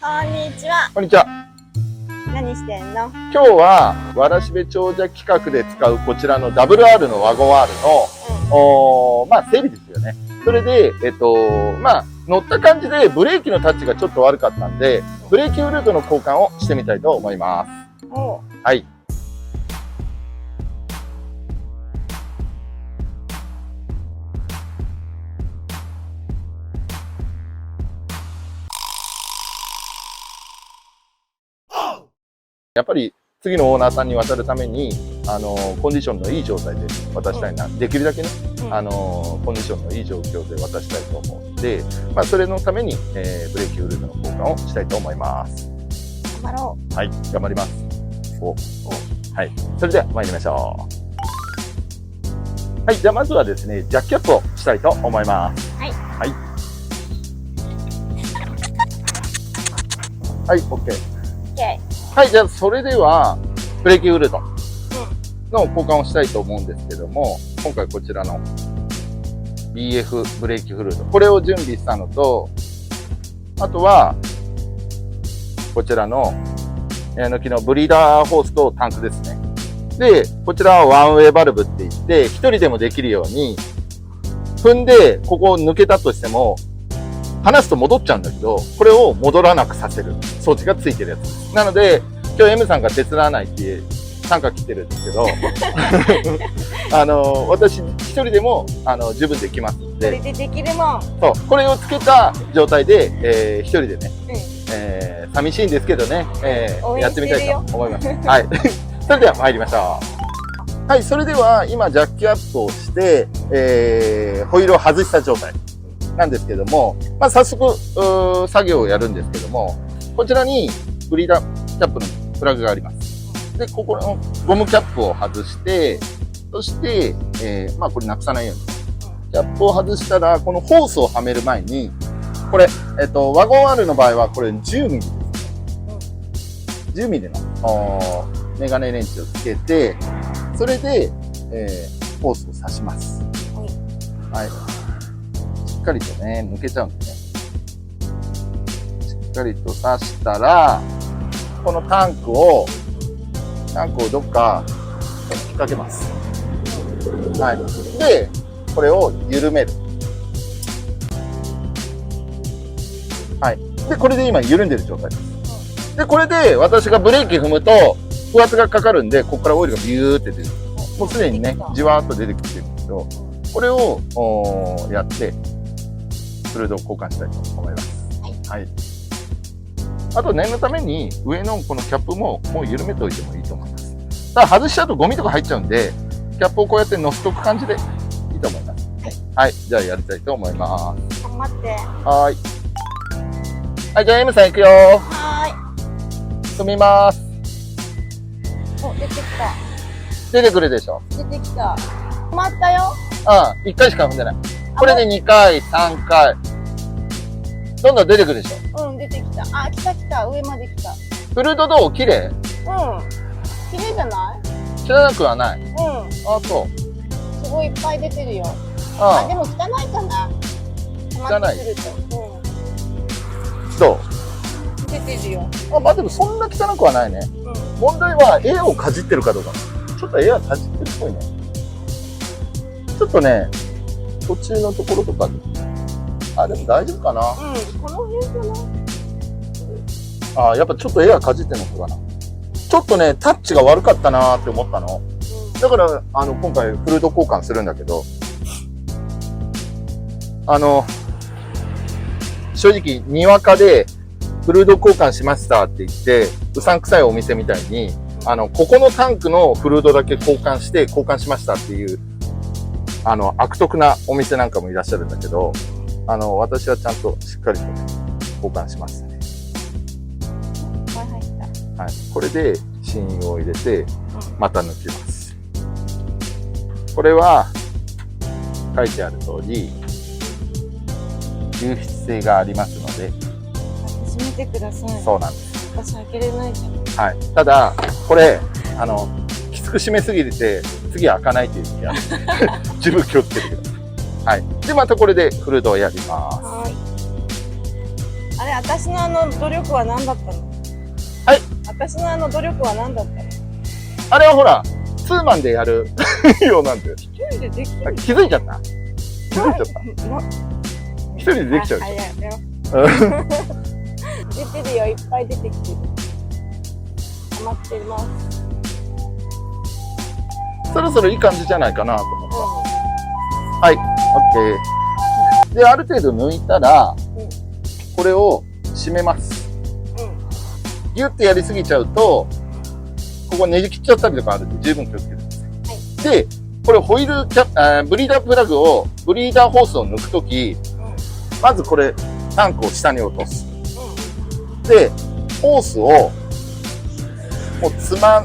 こんにちは。こんにちは。何してんの？今日は、わらしべ長者企画で使うこちらの WR のワゴン R の、整備ですよね。それで、乗った感じでブレーキのタッチがちょっと悪かったんで、ブレーキフルートの交換をしてみたいと思います。はい。やっぱり次のオーナーさんに渡るために、コンディションのいい状態で渡したいな。できるだけね、コンディションのいい状況で渡したいと思うので、それのために、ブレーキフルートの交換をしたいと思います。頑張ろう。はい、頑張ります。はい。それでは参りましょう。はい、じゃあまずはですね、ジャッキアップをしたいと思います。はい。はい。はい、OK。はい、じゃあそれでは、ブレーキフルートの交換をしたいと思うんですけども、今回こちらの BF ブレーキフルート、これを準備したのと、あとは、こちらの、抜きのブリーダーホースとタンクですね。で、こちらはワンウェイバルブって言って、一人でもできるように、踏んで、ここを抜けたとしても、離すと戻っちゃうんだけど、これを戻らなくさせる装置がついてるやつ。なので、今日 M さんが手伝わないって参加来てるんですけど、私一人でも十分できますので、これでできるもん。そう、これをつけた状態で、一人でね、寂しいんですけどね、やってみたいと思います。はい。それでは参りましょう。はい、それでは今ジャッキアップをして、ホイールを外した状態なんですけども、早速作業をやるんですけども、こちらにブリーダーキャップのプラグがあります。で、ここのゴムキャップを外して、そして、これなくさないように。キャップを外したら、このホースをはめる前に、これ、ワゴン R の場合はこれ10ミリですね。10ミリのメガネレンチをつけて、それで、ホースを刺します。はい。しっかりとね、抜けちゃうんでね。しっかりと刺したら、このタンクをどっか引っ掛けます。はい。で、これを緩める。はい。で、これで今緩んでる状態です。で、これで私がブレーキ踏むと、風圧がかかるんで、ここからオイルがビューって出る。もうすでにね、じわーっと出てきてるんですけど、これをやって、フルードを交換したいと思います。はい。あと念のために上のこのキャップももう緩めておいてもいいと思います。ただ外しちゃうとゴミとか入っちゃうんで、キャップをこうやって乗せとく感じでいいと思います。はい。じゃあやりたいと思います。頑張って。はい。はい、じゃあ M さん行くよ。踏みます。お、出てきた。出てくるでしょ。出てきた。止まったよ。1回しか踏んでない。これで2回、3回。どんどん出てくるでしょ。出てきた。来た来た。上まで来た。フルートどう？綺麗？綺麗じゃない？知らなくはない。そう。すごいいっぱい出てるよ。でも汚いかな。汚い。どう？出てるよ。でもそんな汚くはないね。問題はエアをかじってるかどうか。ちょっとエアかじってるっぽいね。ちょっとね、途中のところとかで。でも大丈夫かな。この辺かな。やっぱちょっとエアかじってんのかな。ちょっとね、タッチが悪かったなーって思ったの。だから、今回フルート交換するんだけど、正直、にわかで、フルード交換しましたって言って、うさんくさいお店みたいに、ここのタンクのフルードだけ交換して交換しましたっていう、悪徳なお店なんかもいらっしゃるんだけど、私はちゃんとしっかりとね、交換しましたね。はい。これで、芯を入れて、また抜きます。これは、書いてある通り、吸湿性がありますので、閉めてください。そうなんです。私開けれないじゃん。はい。ただ、これ、きつく締めすぎて、次開かないっていう時ある。自分気をつけてください。はい。で、またこれでフルードをやります。あれ、私の努力は何だったの？はい。私の努力は何だったの？あれはほら、ツーマンでやるようなんで。一人でできる？気づいちゃった？気づいちゃった？一人でできちゃうでしょ。出てるよ、いっぱい出てきてる。溜まってます。そろそろいい感じじゃないかなと思った。はい、OK。で、ある程度抜いたら、これを締めます。ギュッてやりすぎちゃうと、ここねじ切っちゃったりとかあるんで、十分気をつけてください。で、これホイールブリーダープラグを、ブリーダーホースを抜くとき、まずこれ、タンクを下に落とす。で、ホースを、もうつま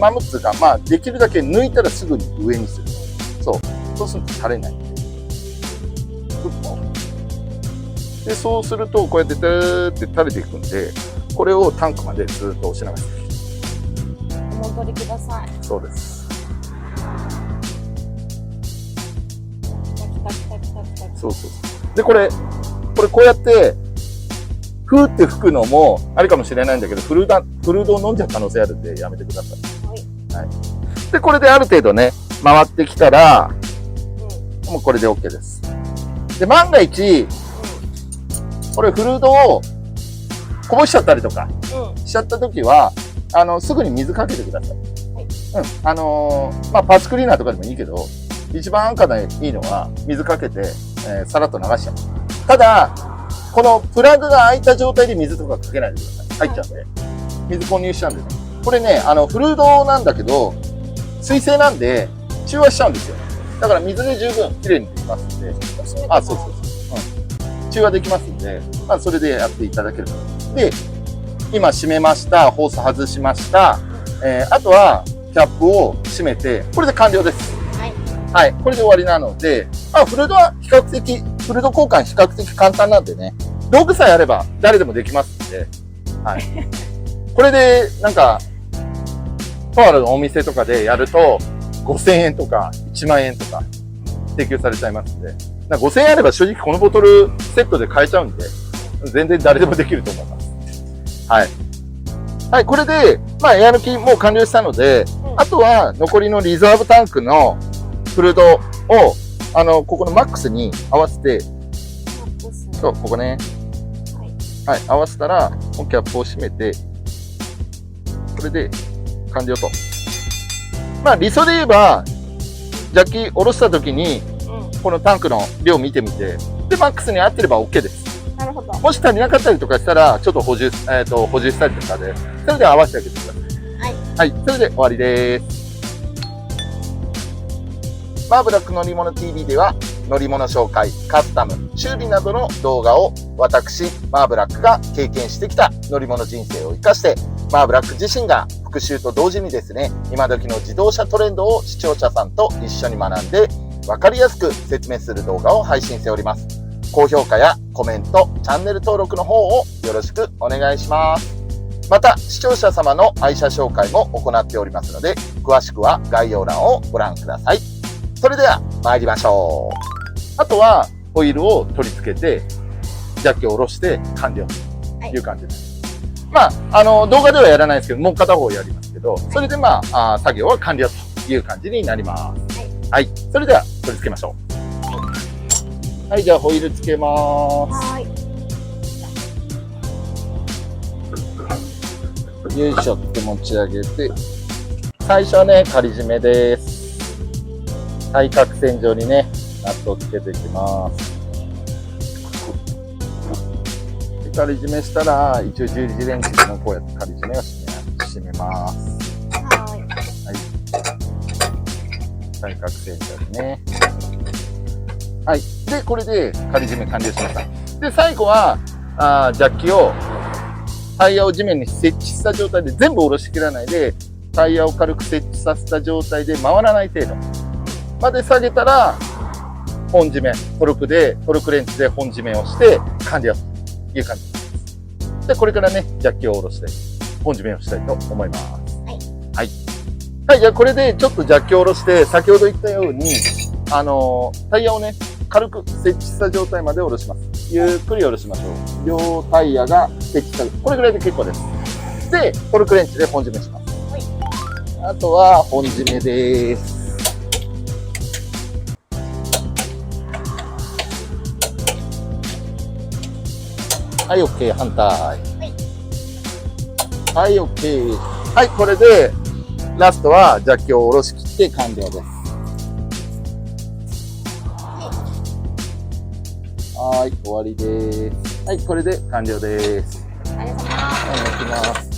むっていうか、まあ、できるだけ抜いたらすぐに上にする。そう。そうすると垂れない。で、そうすると、こうやってって垂れていくんで、これをタンクまでずっと押し流していく。お戻りください。そうです。そうそうそう。で、これこうやって、ふーって吹くのもあるかもしれないんだけど、フルードを飲んじゃう可能性あるんでやめてください。はい。で、これである程度ね、回ってきたら、もうこれで OK です。で、万が一、これフルードをこぼしちゃったりとかしちゃったときは、すぐに水かけてください。まあ、パーツクリーナーとかでもいいけど、一番安価でいいのは水かけて、さらっと流しちゃう。ただ、このプラグが開いた状態で水とかかけないでください。入っちゃうんで。水混入しちゃうんでね。これね、フルードなんだけど、水性なんで、中和しちゃうんですよ。だから水で十分きれいにできますんで。あ、そう。中和できますんで、まあ、それでやっていただけると。で、今閉めました。ホース外しました。あとは、キャップを閉めて、これで完了です。はい。これで終わりなので、フルードはフルード交換比較的簡単なんでね、道具さえあれば誰でもできますんで、はい。これで、なんか、とあるお店とかでやると、5000円とか1万円とか提供されちゃいますんで、5000円あれば正直このボトルセットで買えちゃうんで、全然誰でもできると思います。はい。はい、これで、まあ、エア抜きもう完了したので、あとは残りのリザーブタンクのフルードを、ここのマックスに合わせて、そう、ここね。はい、合わせたら、キャップを閉めて、これで完了と。まあ、理想で言えば、ジャッキ下ろした時に、このタンクの量を見てみて、で、マックスに合ってれば OK です。なるほど。もし足りなかったりとかしたら、ちょっと補充したりとかで、それで合わせてあげてください。はい。それで終わりです。マーブラック乗り物 TV では、乗り物紹介、カスタム、修理などの動画を私、マーブラックが経験してきた乗り物人生を生かして、マーブラック自身が復習と同時にですね、今時の自動車トレンドを視聴者さんと一緒に学んで、わかりやすく説明する動画を配信しております。高評価やコメント、チャンネル登録の方をよろしくお願いします。また、視聴者様の愛車紹介も行っておりますので、詳しくは概要欄をご覧ください。それでは参りましょう。あとはホイールを取り付けて、ジャッキを下ろして完了という感じです。まあ、動画ではやらないですけど、もう片方やりますけど、それでまあ、作業は完了という感じになります。はい。それでは取り付けましょう。はい、じゃあホイールつけます。よいしょって持ち上げて、最初はね、仮締めです。対角線上にね、ナットをつけていきます。で仮締めしたら、一応十字レンチでもこうやって仮締めを締めます。はい。対角線上にね。はい。で、これで仮締め完了しました。で、最後は、ジャッキを、タイヤを地面に設置した状態で全部下ろしきらないで、タイヤを軽く設置させた状態で回らない程度まで下げたら、本締め、トルクレンチで本締めをして完了という感じです。で、これからね、ジャッキを下ろして本締めをしたいと思います。はい。はい、じゃあこれでちょっとジャッキを下ろして、先ほど言ったように、タイヤをね、軽く設置した状態まで下ろします。ゆっくり下ろしましょう。両タイヤが適した。これぐらいで結構です。で、トルクレンチで本締めします。あとは本締めです。はい、OK、反対。はい、OK。はい、これで、ラストはジャッキを下ろし切って完了です。はい、終わりです。はい、これで完了です。ありがとうございます。はい、抜きます。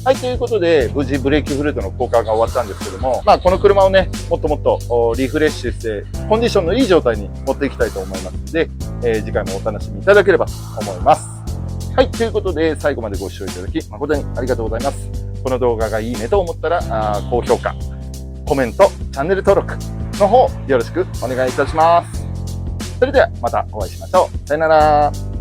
はい、ということで、無事ブレーキフルードの交換が終わったんですけども、まあ、この車をね、もっともっとリフレッシュして、コンディションのいい状態に持っていきたいと思いますので、次回もお楽しみいただければと思います。はい、ということで、最後までご視聴いただき、誠にありがとうございます。この動画がいいねと思ったら、高評価、コメント、チャンネル登録の方、よろしくお願いいたします。それでは、またお会いしましょう。さよなら。